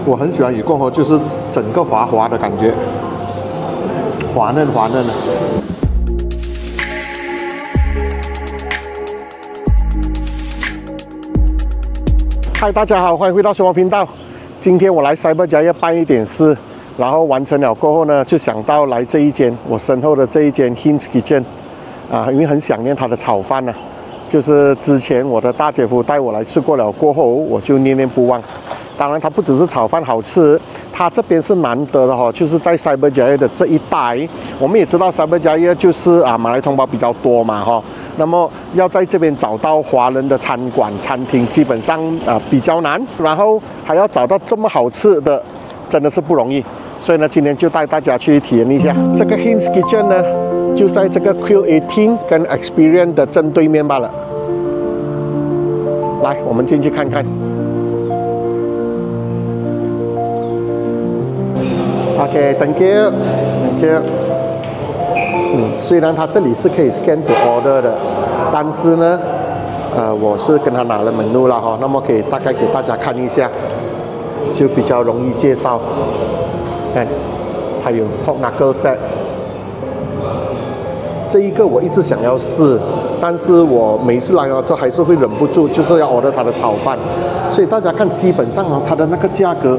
我很喜欢鱼过后就是整个滑滑的感觉，滑嫩滑嫩的。嗨，大家好，欢迎回到生活频道。今天我来Cyberjaya办一点事，然后完成了过后呢，就想到来这一间我身后的这一间 Hin's Kitchen 啊，因为很想念它的炒饭呢、就是之前我的大姐夫带我来吃过了，过后我就念念不忘。当然，它不只是炒饭好吃，它这边是难得的哈，就是在Cyberjaya的这一带。我们也知道Cyberjaya就是马来同胞比较多嘛哈，那么要在这边找到华人的餐馆、餐厅，基本上比较难，然后还要找到这么好吃的，真的是不容易。所以呢，今天就带大家去体验一下这个 Hin's Kitchen 呢，就在这个 Quill 18跟 Experience 的正对面罢了。来，我们进去看看。OK，thank you，thank you。虽然它这里是可以 scan to order 的，但是呢，我是跟他拿了menu了哈，那么可以大概给大家看一下，就比较容易介绍。看，它有 pork knuckle set， 这一个我一直想要试，但是我每次来就还是会忍不住，就是要 order 它的炒饭。所以大家看，基本上它的那个价格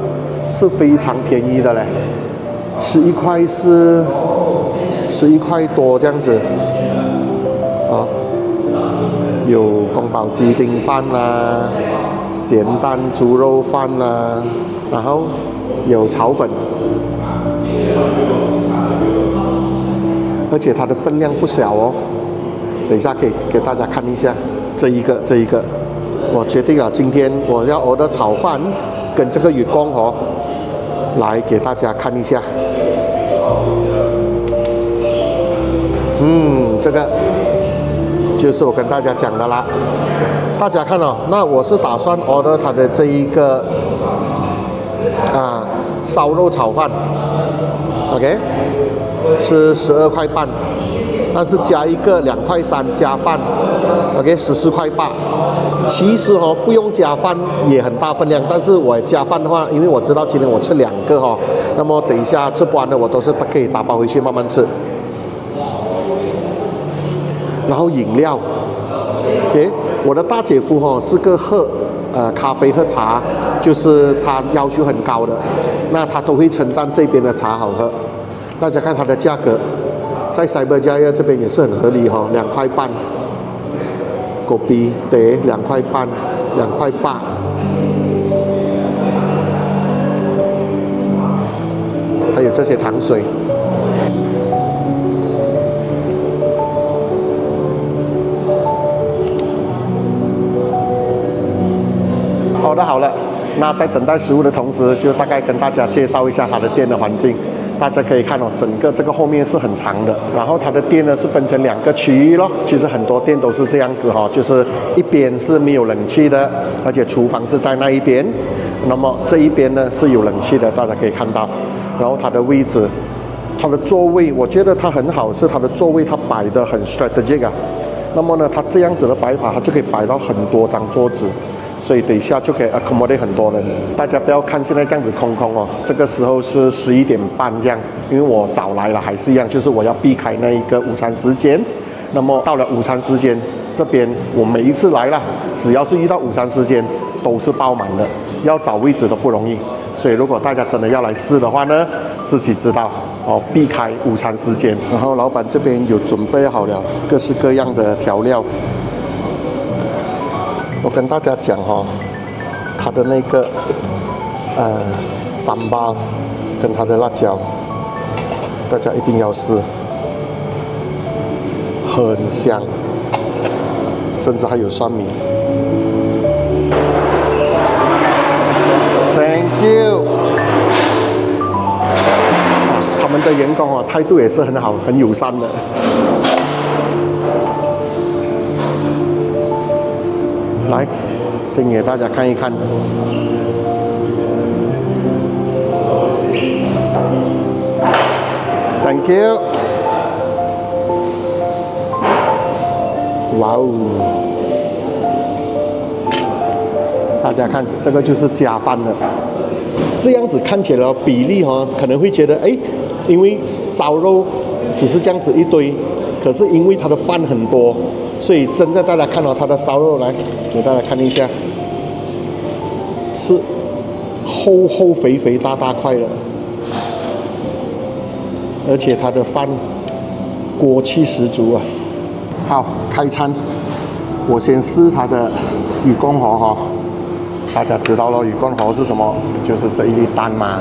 是非常便宜的嘞。11块是11块多这样子，有宫保鸡丁饭啦，咸蛋猪肉饭啦，然后有炒粉，而且它的分量不小哦。等一下可以给大家看一下这一个，我决定了，今天我要order炒饭跟这个鱼公河。来给大家看一下，这个就是我跟大家讲的啦。大家看哦，那我是打算 order 它的这一个烧肉炒饭 ，OK， 是12块半，但是加一个2块3加饭 ，OK， 14块8。其实不用加饭也很大分量，但是我加饭的话，因为我知道今天我吃2个那么等一下吃不完的我都是可以打包回去慢慢吃。然后饮料 ，OK， 我的大姐夫是个喝咖啡喝茶，就是他要求很高的，那他都会称赞这边的茶好喝。大家看它的价格，在Cyberjaya这边也是很合理2块半。kopi teh 2块半，2块8。还有这些糖水。好的，好了。那在等待食物的同时，就大概跟大家介绍一下它的店的环境。大家可以看整个这个后面是很长的，然后它的店呢是分成2个区域咯。其实很多店都是这样子就是一边是没有冷气的，而且厨房是在那一边，那么这一边呢是有冷气的，大家可以看到。然后它的位置，它的座位，我觉得它很好，是它的座位它摆得很 strategic 啊。那么呢，它这样子的摆法，它就可以摆到很多张桌子。所以等一下就可以 accommodate 很多人。大家不要看现在这样子空空这个时候是11点半这样，因为我早来了，还是一样，就是我要避开那一个午餐时间。那么到了午餐时间，这边我每一次来了，只要是遇到午餐时间，都是爆满的，要找位置都不容易。所以如果大家真的要来试的话呢，自己知道避开午餐时间。然后老板这边有准备好了各式各样的调料。我跟大家讲它的那个sambal跟它的辣椒，大家一定要试，很香，甚至还有酸米。Thank you。他们的员工态度也是很好，很友善的。来，先给大家看一看。Thank you。哇哦！大家看，这个就是加饭的。这样子看起来比例哈，可能会觉得哎，因为烧肉只是这样子一堆，可是因为它的饭很多，所以真的大家看到它的烧肉来，给大家看一下，是厚厚肥肥大大块的，而且它的饭锅气十足啊。好，开餐，我先试它的鱼公河哈。大家知道了，鱼公河是什么？就是这一粒蛋嘛。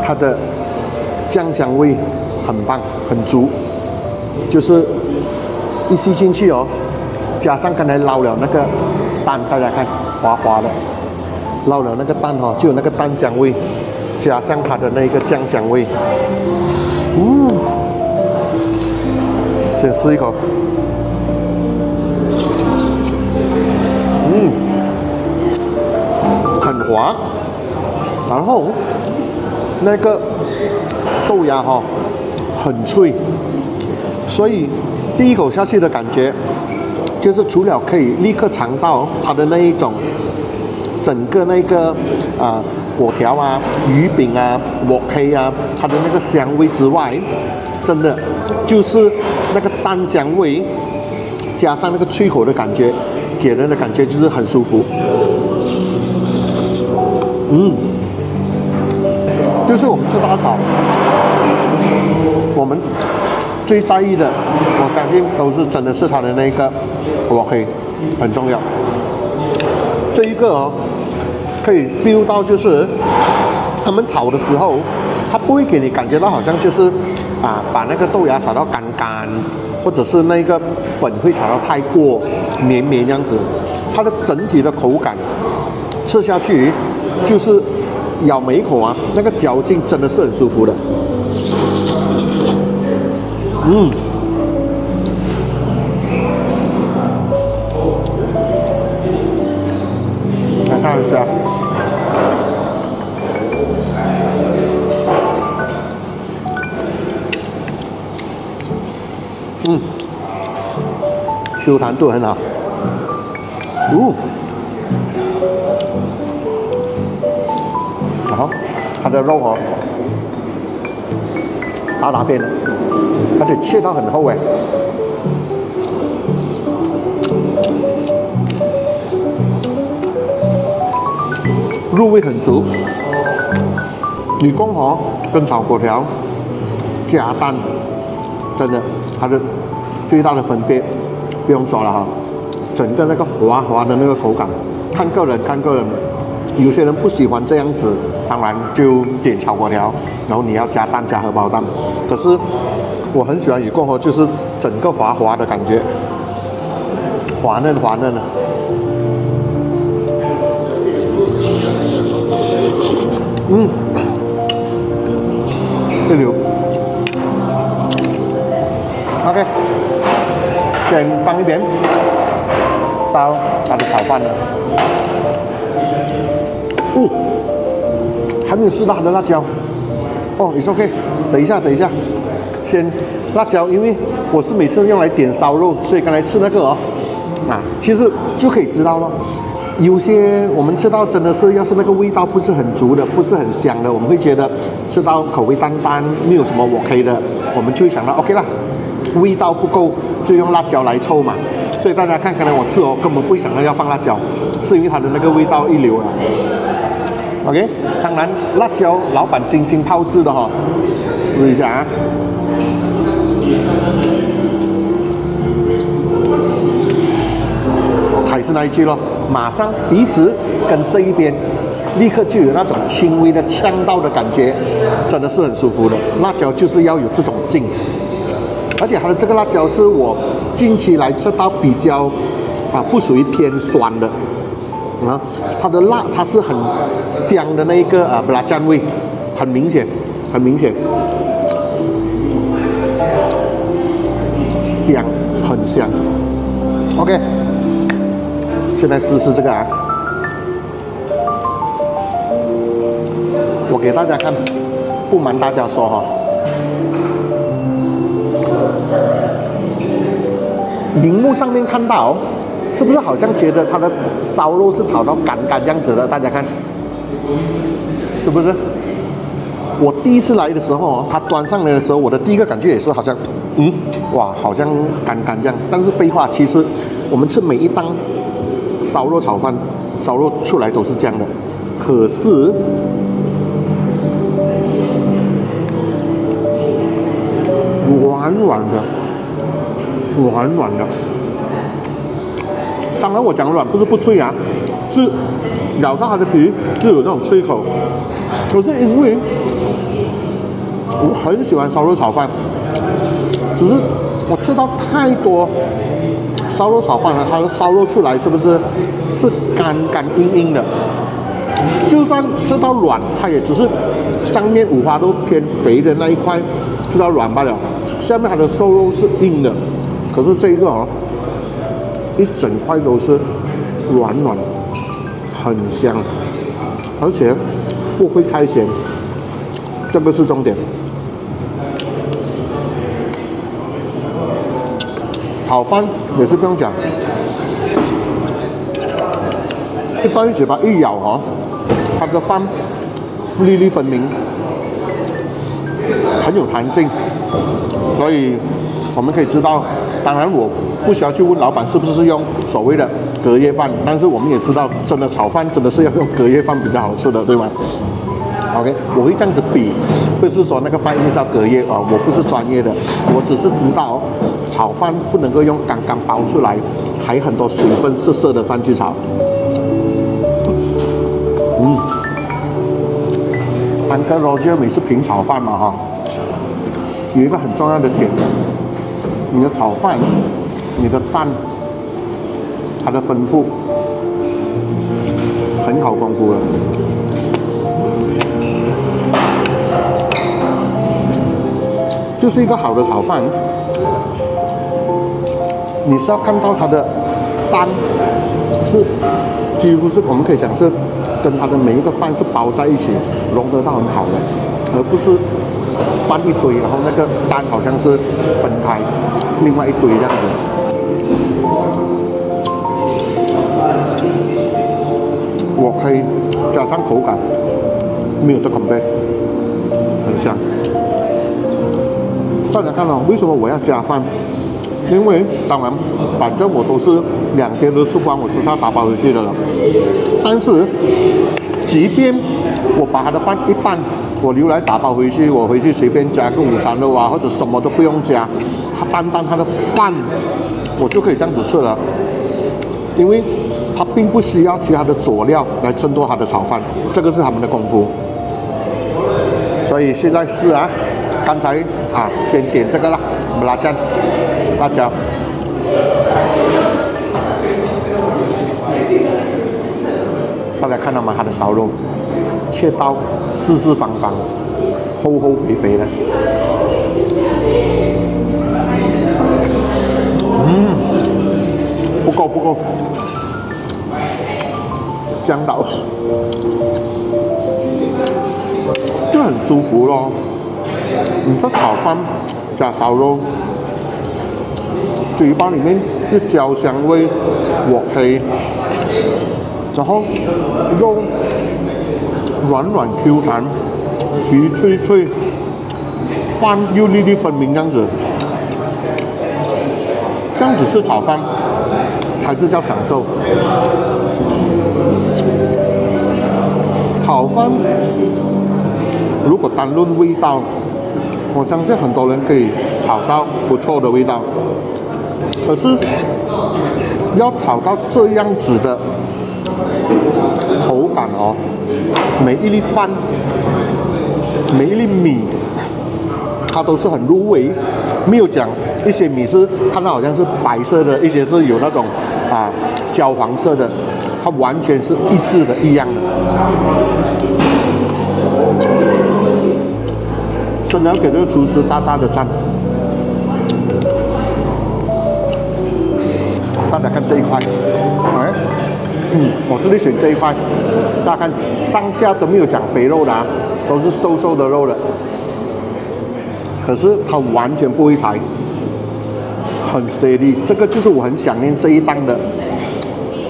它的酱香味很棒，很足，就是一吸进去哦，加上刚才捞了那个蛋，大家看滑滑的，捞了那个蛋哈、哦，就有那个蛋香味。加上它的那个酱香味，先试一口，很滑，然后那个豆芽哈、很脆，所以第一口下去的感觉，就是除了可以立刻尝到它的那一种整个那个粿条啊、鱼饼啊、锅黑啊，它的那个香味之外，真的就是那个蛋香味，加上那个脆口的感觉，给人的感觉就是很舒服。就是我们吃大炒，我们最在意的，我相信都是真的是它的那个锅黑很重要。这一个哦。可以 feel 到就是他们炒的时候，它不会给你感觉到好像就是把那个豆芽炒到干干，或者是那个粉会炒到太过绵绵这样子。它的整体的口感吃下去就是咬每一口啊，那个嚼劲真的是很舒服的。来看一下。Q 弹度很好。然后它的肉哦，大片的，而且切到很厚哎。入味很足，鱼公河跟炒粿条加蛋，真的它的最大的分别不用说了哈，整个那个滑滑的那个口感，看个人，有些人不喜欢这样子，当然就点炒粿条，然后你要加蛋加荷包蛋。可是我很喜欢鱼公河，就是整个滑滑的感觉，滑嫩的。一流。OK， 先放一边，到它的炒饭了。还没有试到它的辣椒。哦，it's OK， 等一下，先辣椒，因为我是每次用来点烧肉，所以刚才吃那个哦，其实就可以知道了。有些我们吃到真的是，要是那个味道不是很足的，不是很香的，我们会觉得吃到口味淡淡，没有什么 OK 的，我们就会想到 OK 啦，味道不够就用辣椒来凑嘛。所以大家看，刚才我吃哦，根本不会想到要放辣椒，是因为它的那个味道一流啊。OK， 当然辣椒老板精心炮制的哈，试一下啊。还是那一句咯，马上鼻子跟这一边立刻就有那种轻微的呛到的感觉，真的是很舒服的。辣椒就是要有这种劲，而且它的这个辣椒是我近期来吃到比较不属于偏酸的它的辣它是很香的那个布拉酱味，很明显，香，很香。OK。现在试试这个啊，我给大家看，不瞒大家说哈，荧幕上面看到，是不是好像觉得它的烧肉是炒到干干这样子的？大家看，是不是？我第一次来的时候，它端上来的时候，我的第一个感觉也是好像，哇，好像干干这样。但是废话，其实我们吃每一档烧肉炒饭，烧肉出来都是这样的。可是软软的，软软的。当然我讲软不是不脆啊，是咬到它的皮就有那种脆口。可是因为我很喜欢烧肉炒饭，只是我吃到太多烧肉炒饭了，它的烧肉出来是不是干干硬硬的？就算吃到软，它也只是上面五花肉偏肥的那一块吃到软罢了，下面它的瘦肉是硬的。可是这一个哦，一整块都是软软，很香，而且不会太咸，这个是重点。炒饭也是不用讲，一放进嘴巴一咬哦，它的饭粒粒分明，很有弹性，所以我们可以知道，当然我不需要去问老板是不是用所谓的隔夜饭，但是我们也知道，真的炒饭真的是要用隔夜饭比较好吃的，对吗 ？OK， 我会这样子比，不是说那个饭一定是要隔夜啊，我不是专业的，我只是知道炒饭不能够用刚刚包出来，还很多水分涩涩的饭去炒。安哥罗杰每次评炒饭嘛哈，有一个很重要的点，你的炒饭，你的蛋，它的分布很好功夫了。就是一个好的炒饭，你是要看到它的蛋是几乎是我们可以讲是跟它的每一个饭是包在一起，融合到很好的，而不是饭一堆，然后那个蛋好像是分开，另外一堆这样子。我可以加上口感，没有的complain，很香。大家看到为什么我要加饭？因为当然，反正我都是2天都吃光，我只是要打包回去的了。但是，即便我把它的饭一半，我留来打包回去，我回去随便加个午餐肉啊，或者什么都不用加，单单它的饭，我就可以这样子吃了。因为它并不需要其他的佐料来衬托它的炒饭，这个是他们的功夫。所以现在是啊。刚才先点这个啦，辣酱、辣椒。大家看到吗？它的烧肉切到四四方方、厚厚肥肥的。不够，姜到，就很舒服咯。你的炒饭加烧肉，嘴巴里面是焦香味、锅黑，然后肉软软 Q 弹，皮脆脆，饭又粒粒分明这样子，这样子吃炒饭才是叫享受。炒饭如果单论味道，我相信很多人可以炒到不错的味道，可是要炒到这样子的口感哦，每一粒饭、每一粒米，它都是很入味，没有讲一些米是看到好像是白色的，一些是有那种焦黄色的，它完全是一致的、一样的。真的要给这个厨师大大的赞。大家看这一块，我这里选这一块，大家看上下都没有讲肥肉的都是瘦瘦的肉的，可是它完全不会柴，很 steady， 这个就是我很想念这一档的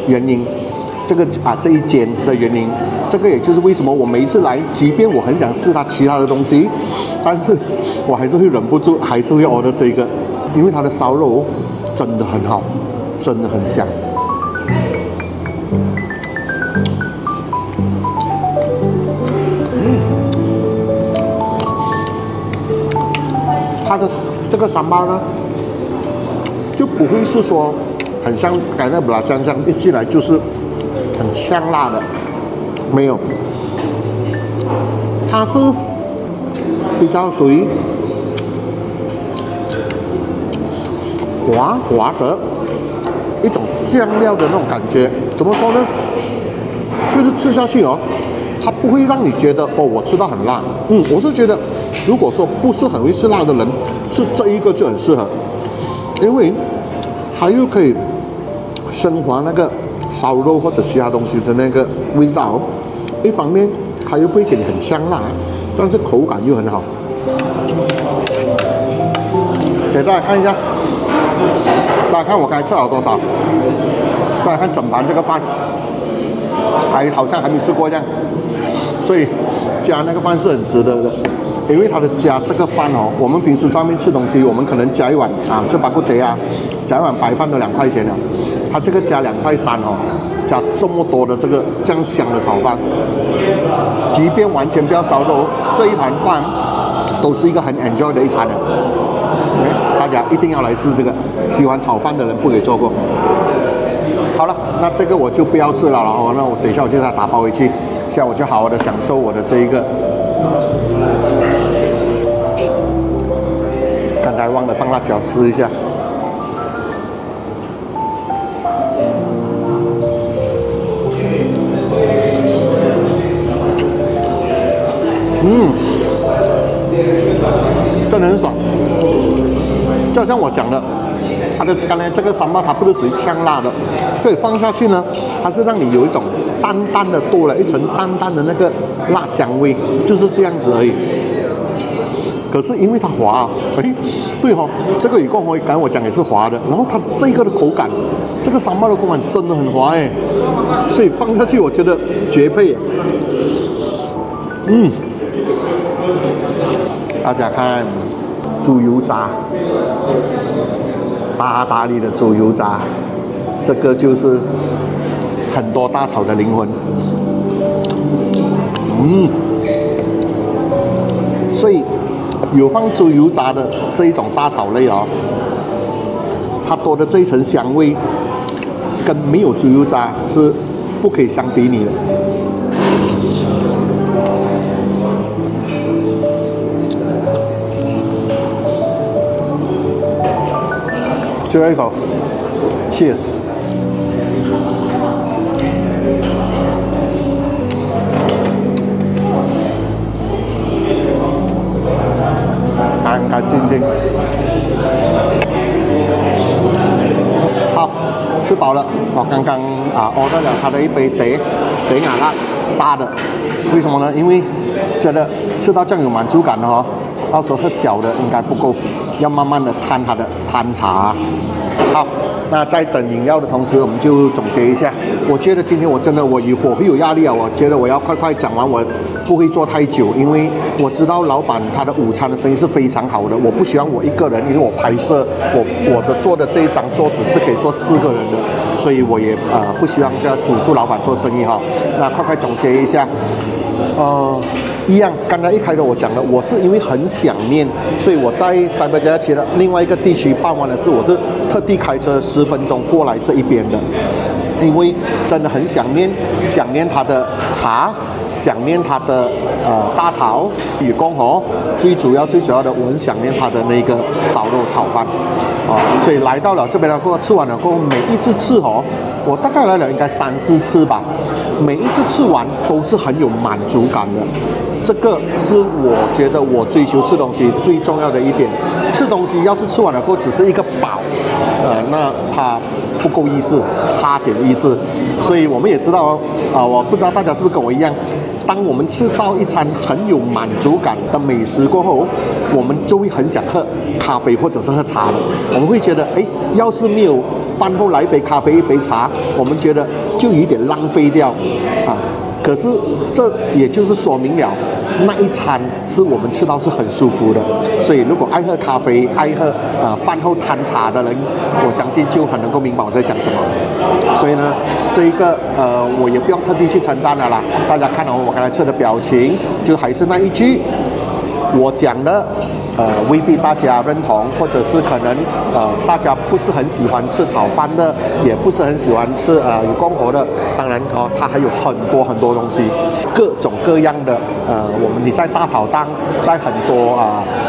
原因。这一间的原因，这个也就是为什么我每一次来，即便我很想试它其他的东西，但是我还是会忍不住，还是会 order 这个，因为它的烧肉真的很好，真的很香。它的这个三巴呢，就不会是说很像改那布拉酱这样一进来就是很呛辣的，没有，它是比较属于滑滑的一种酱料的那种感觉。怎么说呢？就是吃下去哦，它不会让你觉得哦，我吃到很辣。我是觉得，如果说不是很会吃辣的人，吃这一个就很适合，因为它又可以升华那个烧肉或者其他东西的那个味道。一方面它又不会给你很香辣，但是口感又很好。给大家看一下，大家看我刚才吃了多少？大家看整盘这个饭，好像还没吃过这样，所以加那个饭是很值得的。因为它的加这个饭哦，我们平时在外面吃东西，我们可能加一碗就巴骨碟啊，加一碗白饭都2块钱了，它这个加2块3哦，加这么多的这个这样香的炒饭，即便完全不要烧肉，这一盘饭都是一个很 enjoy 的一餐的。大家一定要来试这个，喜欢炒饭的人不可以错过。好了，那这个我就不要吃了，然后那我等一下我就把它打包回去，现在我就好好的享受我的这一个。刚才忘了放辣椒，试一下。真的很爽。就好像我讲的，它的刚才这个三巴它不是属于呛辣的，对，放下去呢，它是让你有一种淡淡的多了一层淡淡的那个辣香味，就是这样子而已。可是因为它滑，对哦，这个鱼罐刚才我讲也是滑的，然后它这个的口感，这个三巴的口感真的很滑所以放下去我觉得绝配大家看猪油渣，大力的猪油渣，这个就是很多大炒的灵魂。所以有放猪油渣的这一种大炒类哦，它多的这一层香味，跟没有猪油渣是不可以相比拟的。最后一口 ，Cheers！ 干干净净。好，吃饱了。我刚刚order了他的一杯德雅辣大的，为什么呢？因为觉得吃到这样有满足感的哦，到时候喝小的应该不够，要慢慢的摊它的摊茶。好，那在等饮料的同时，我们就总结一下。我觉得今天我真的我会有压力啊！我觉得我要快讲完，我不会做太久，因为我知道老板他的午餐的生意是非常好的。我不希望我一个人，因为我拍摄我的坐的这一张桌子是可以坐4个人的，所以我也不希望要阻住老板做生意哈。那快总结一下，一样，刚才一开头我讲了，我是因为很想念，所以我在三八节的另外一个地区办完的事，我是特地开车10分钟过来这一边的，因为真的很想念他的茶，想念他的大炒与公河，最主要的，我很想念他的那个烧肉炒饭所以来到了这边了过后，吃完了过后，每一次吃我大概来了应该3、4次吧，每一次吃完都是很有满足感的。这个是我觉得我追求吃东西最重要的一点。吃东西要是吃完了后只是一个饱，那它不够意思，差点意思。所以我们也知道我不知道大家是不是跟我一样，当我们吃到一餐很有满足感的美食过后，我们就会很想喝咖啡或者是喝茶了。我们会觉得，要是没有饭后来一杯咖啡一杯茶，我们觉得就有一点浪费掉啊。可是这也就是说明了那一餐是我们吃到是很舒服的。所以如果爱喝咖啡、爱喝饭后摊茶的人，我相信就很能够明白我在讲什么。所以呢，这一个我也不用特地去称赞了啦。大家看到我刚才吃的表情，就还是那一句，我讲的。未必大家认同，或者是可能大家不是很喜欢吃炒饭的，也不是很喜欢吃有公河的。当然它还有很多很多东西，各种各样的你在大炒档，在很多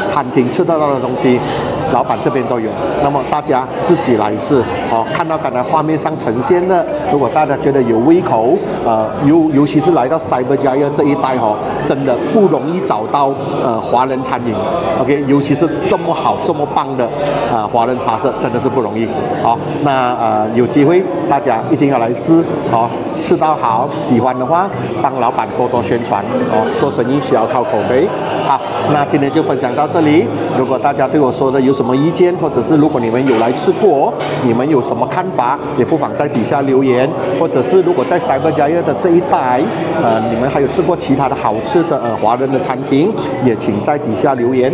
餐厅吃得到的东西，老板这边都有。那么大家自己来试看到刚才画面上呈现的，如果大家觉得有胃口，尤其是来到Cyberjaya这一带真的不容易找到华人餐饮。OK。尤其是这么好、这么棒的华人茶社，真的是不容易。好，那有机会大家一定要来试吃到好，喜欢的话帮老板多多宣传做生意需要靠口碑。好，那今天就分享到这里。如果大家对我说的有什么意见，或者是如果你们有来吃过，你们有什么看法，也不妨在底下留言。或者是如果在Cyberjaya的这一带，你们还有吃过其他的好吃的华人的餐厅，也请在底下留言。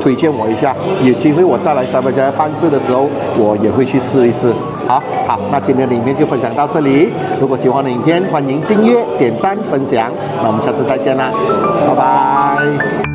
推荐我一下，有机会我再来Cyberjaya办事的时候，我也会去试一试。好，那今天的影片就分享到这里。如果喜欢我的影片，欢迎订阅、点赞、分享。那我们下次再见啦，拜拜。